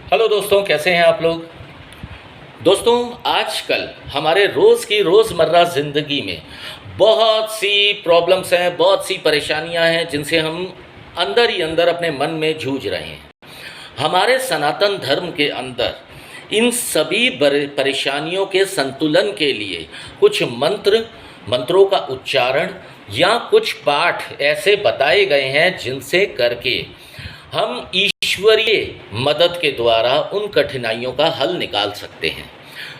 Hello दोस्तों, कैसे हैं आप लोग। दोस्तों, आजकल हमारे रोज़ की रोज़मर्रा ज़िंदगी में बहुत सी प्रॉब्लम्स हैं, बहुत सी परेशानियां हैं जिनसे हम अंदर ही अंदर अपने मन में जूझ रहे हैं। हमारे सनातन धर्म के अंदर इन सभी परेशानियों के संतुलन के लिए कुछ मंत्रों का उच्चारण या कुछ पाठ ऐसे बताए गए हैं जिनसे करके हम ईश्वरीय मदद के द्वारा उन कठिनाइयों का हल निकाल सकते हैं।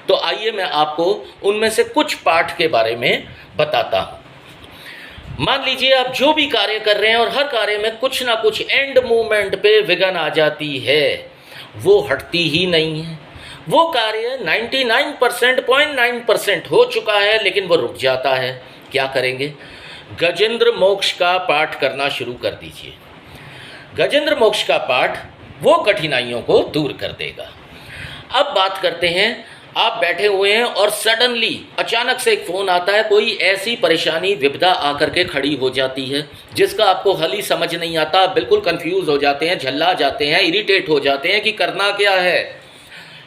तो आइए मैं आपको उनमें से कुछ पाठ के बारे में बताता हूँ। मान लीजिए आप जो भी कार्य कर रहे हैं और हर कार्य में कुछ ना कुछ एंड मोमेंट पे विघ्न आ जाती है, वो हटती ही नहीं है। वो कार्य 99.9% हो चुका है लेकिन वो रुक जाता है। क्या करेंगे? गजेंद्र मोक्ष का पाठ करना शुरू कर दीजिए। गजेंद्र मोक्ष का पाठ वो कठिनाइयों को दूर कर देगा। अब बात करते हैं, आप बैठे हुए हैं और सडनली अचानक से एक फ़ोन आता है, कोई ऐसी परेशानी विपदा आकर के खड़ी हो जाती है जिसका आपको हल ही समझ नहीं आता। आप बिल्कुल कंफ्यूज हो जाते हैं, झल्ला जाते हैं, इरिटेट हो जाते हैं कि करना क्या है।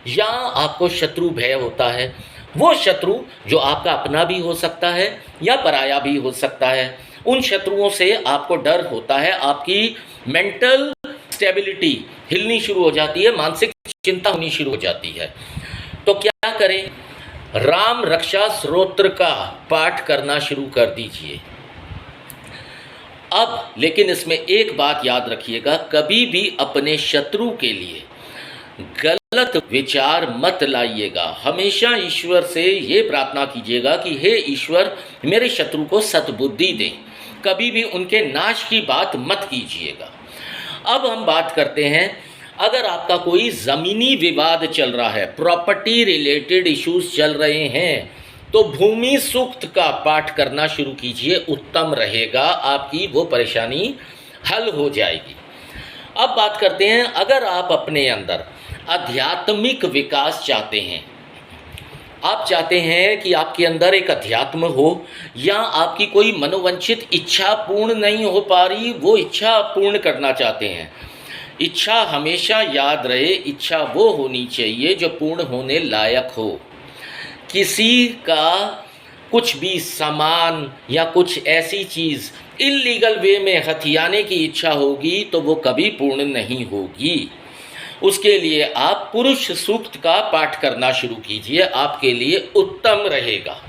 या आपको शत्रु भय होता है, वो शत्रु जो आपका अपना भी हो सकता है या पराया भी हो सकता है। उन शत्रुओं से आपको डर होता है, आपकी मेंटल स्टेबिलिटी हिलनी शुरू हो जाती है, मानसिक चिंता होनी शुरू हो जाती है। तो क्या करें? राम रक्षा स्तोत्र का पाठ करना शुरू कर दीजिए। अब लेकिन इसमें एक बात याद रखिएगा, कभी भी अपने शत्रु के लिए गलत विचार मत लाइएगा। हमेशा ईश्वर से ये प्रार्थना कीजिएगा कि हे ईश्वर, मेरे शत्रु को सद्बुद्धि दें। कभी भी उनके नाश की बात मत कीजिएगा। अब हम बात करते हैं, अगर आपका कोई ज़मीनी विवाद चल रहा है, प्रॉपर्टी रिलेटेड इश्यूज चल रहे हैं, तो भूमि सूक्त का पाठ करना शुरू कीजिए, उत्तम रहेगा, आपकी वो परेशानी हल हो जाएगी। अब बात करते हैं, अगर आप अपने अंदर आध्यात्मिक विकास चाहते हैं, आप चाहते हैं कि आपके अंदर एक अध्यात्म हो, या आपकी कोई मनोवांछित इच्छा पूर्ण नहीं हो पा रही, वो इच्छा आप पूर्ण करना चाहते हैं। इच्छा हमेशा याद रहे, इच्छा वो होनी चाहिए जो पूर्ण होने लायक हो। किसी का कुछ भी सामान या कुछ ऐसी चीज़ इल्लीगल वे में हथियाने की इच्छा होगी तो वो कभी पूर्ण नहीं होगी। उसके लिए आप पुरुष सूक्त का पाठ करना शुरू कीजिए, आपके लिए उत्तम रहेगा।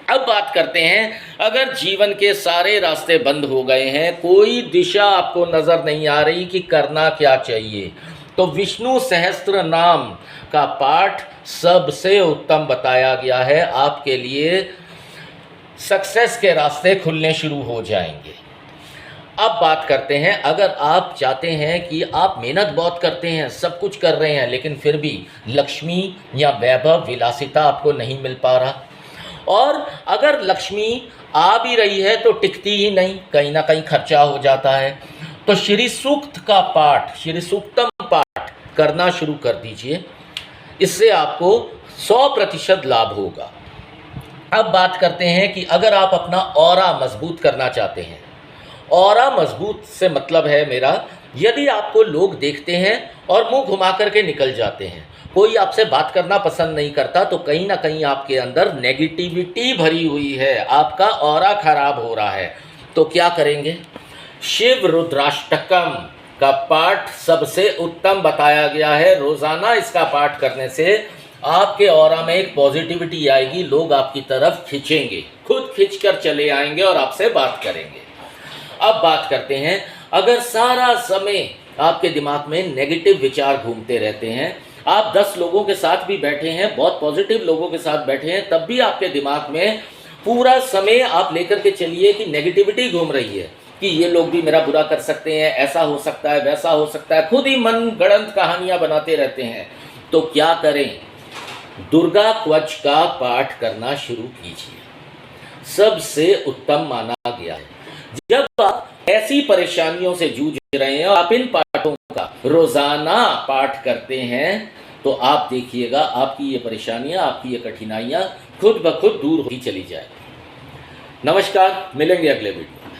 अब बात करते हैं, अगर जीवन के सारे रास्ते बंद हो गए हैं, कोई दिशा आपको नज़र नहीं आ रही कि करना क्या चाहिए, तो विष्णु सहस्त्र नाम का पाठ सबसे उत्तम बताया गया है। आपके लिए सक्सेस के रास्ते खुलने शुरू हो जाएंगे। अब बात करते हैं, अगर आप चाहते हैं कि आप मेहनत बहुत करते हैं, सब कुछ कर रहे हैं, लेकिन फिर भी लक्ष्मी या वैभव विलासिता आपको नहीं मिल पा रहा, और अगर लक्ष्मी आ भी रही है तो टिकती ही नहीं, कहीं ना कहीं खर्चा हो जाता है, तो श्री सूक्त का पाठ, श्री सूक्तम पाठ करना शुरू कर दीजिए। इससे आपको 100% लाभ होगा। अब बात करते हैं कि अगर आप अपना ऑरा मजबूत करना चाहते हैं, ऑरा मजबूत से मतलब है मेरा, यदि आपको लोग देखते हैं और मुंह घुमा करके निकल जाते हैं, कोई आपसे बात करना पसंद नहीं करता, तो कहीं ना कहीं आपके अंदर नेगेटिविटी भरी हुई है, आपका ऑरा खराब हो रहा है। तो क्या करेंगे? शिव रुद्राष्टकम का पाठ सबसे उत्तम बताया गया है। रोज़ाना इसका पाठ करने से आपके ऑरा में एक पॉजिटिविटी आएगी, लोग आपकी तरफ खींचेंगे, खुद खींचकर चले आएंगे और आपसे बात करेंगे। अब बात करते हैं, अगर सारा समय आपके दिमाग में नेगेटिव विचार घूमते रहते हैं, आप 10 लोगों के साथ भी बैठे हैं, बहुत पॉजिटिव लोगों के साथ बैठे हैं, तब भी आपके दिमाग में पूरा समय आप लेकर के चलिए कि नेगेटिविटी घूम रही है कि ये लोग भी मेरा बुरा कर सकते हैं, ऐसा हो सकता है, वैसा हो सकता है, खुद ही मन गढ़ंत कहानियां बनाते रहते हैं। तो क्या करें? दुर्गा कवच का पाठ करना शुरू कीजिए, सबसे उत्तम माना गया है। जब आप ऐसी परेशानियों से जूझ रहे हैं और आप इन पाठों का रोजाना पाठ करते हैं, तो आप देखिएगा आपकी ये परेशानियां, आपकी ये कठिनाइयां खुद ब खुद दूर होती चली जाएगी। नमस्कार, मिलेंगे अगले वीडियो।